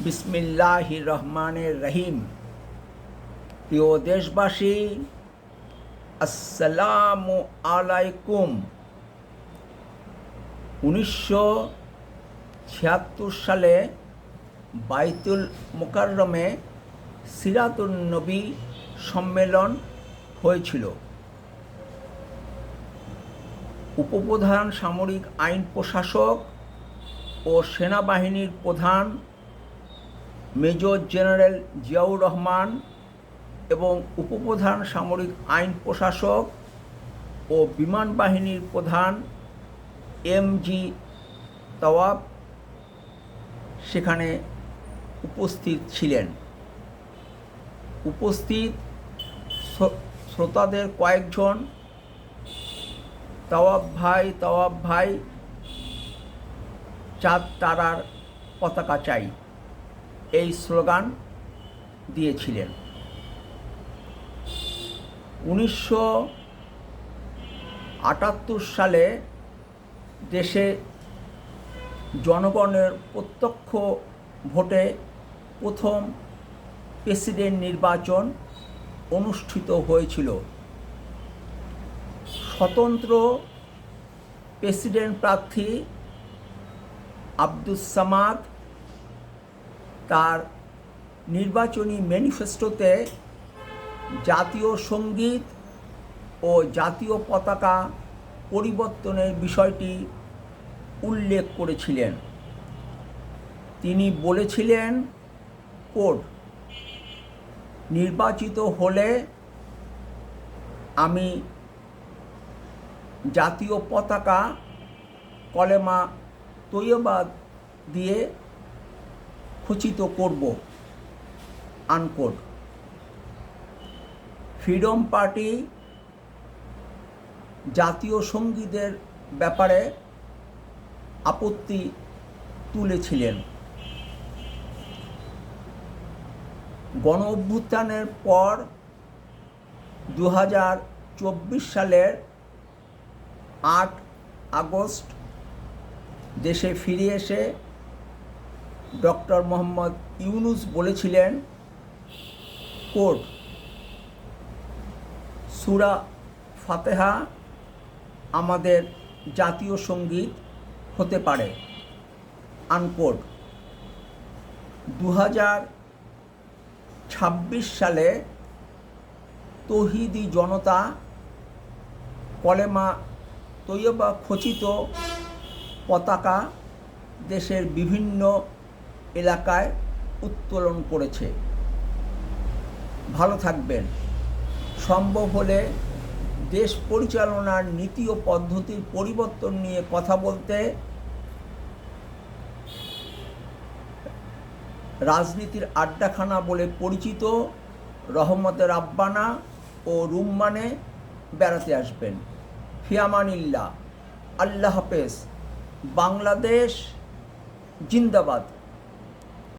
বিসমিল্লাহির রহমানির রহিম। প্রিয় দেশবাসী, আসসালামু আলাইকুম। 1976 সালে বাইতুল মোকাররমে সিরাতুন নবী সম্মেলন হয়েছিল। উপপ্রধান সামরিক আইন প্রশাসক ও সেনাবাহিনীর প্রধান মেজর জেনারেল জিয়াউর রহমান এবং উপপ্রধান সামরিক আইন প্রশাসক ও বিমান বাহিনীর প্রধান এমজি তাওয়াব সেখানে উপস্থিত ছিলেন। উপস্থিত শ্রোতাদের কয়েকজন তাওয়াব ভাই চাঁদ তারার পতাকা চাই এই স্লোগান দিয়েছিলেন। 1978 সালে দেশে জনগণের প্রত্যক্ষ ভোটে প্রথম প্রেসিডেন্ট নির্বাচন অনুষ্ঠিত হয়েছিল। স্বতন্ত্র প্রেসিডেন্ট প্রার্থী আব্দুস সামাদ তার নির্বাচনী ম্যানিফেস্টোতে জাতীয় সঙ্গীত ও জাতীয় পতাকা পরিবর্তনের বিষয়টি উল্লেখ করেছিলেন। তিনি বলেছিলেন, কোড নির্বাচিত হলে আমি জাতীয় পতাকা কলেমা তৈয়বা দিয়ে খচিত করব, আনকোড। ফ্রিডম পার্টি জাতীয় সঙ্গীতের ব্যাপারে আপত্তি তুলেছিলেন। গণ অভ্যুত্থানের পর 2024 সালের 8 আগস্ট দেশে ফিরে এসে ডক্টর মোহাম্মদ ইউনূস বলেছিলেন, কোড সূরা ফাতিহা আমাদের জাতীয় সঙ্গীত হতে পারে, আনকোড। 2026 সালে তৌহিদি জনতা কলেমা তৈয়বা খচিত পতাকা দেশের বিভিন্ন এলাকায় উত্তোলন করেছে। ভালো থাকবেন। সম্ভব হলে দেশ পরিচালনার নীতি ও পদ্ধতির পরিবর্তন নিয়ে কথা বলতে রাজনীতির আড্ডাখানা বলে পরিচিত রহমতের আব্বানা ও রুম্মানে বেড়াতে আসবেন। ফিয়ামানিল্লাহ। আল্লাহ হাফেজ। বাংলাদেশ জিন্দাবাদ।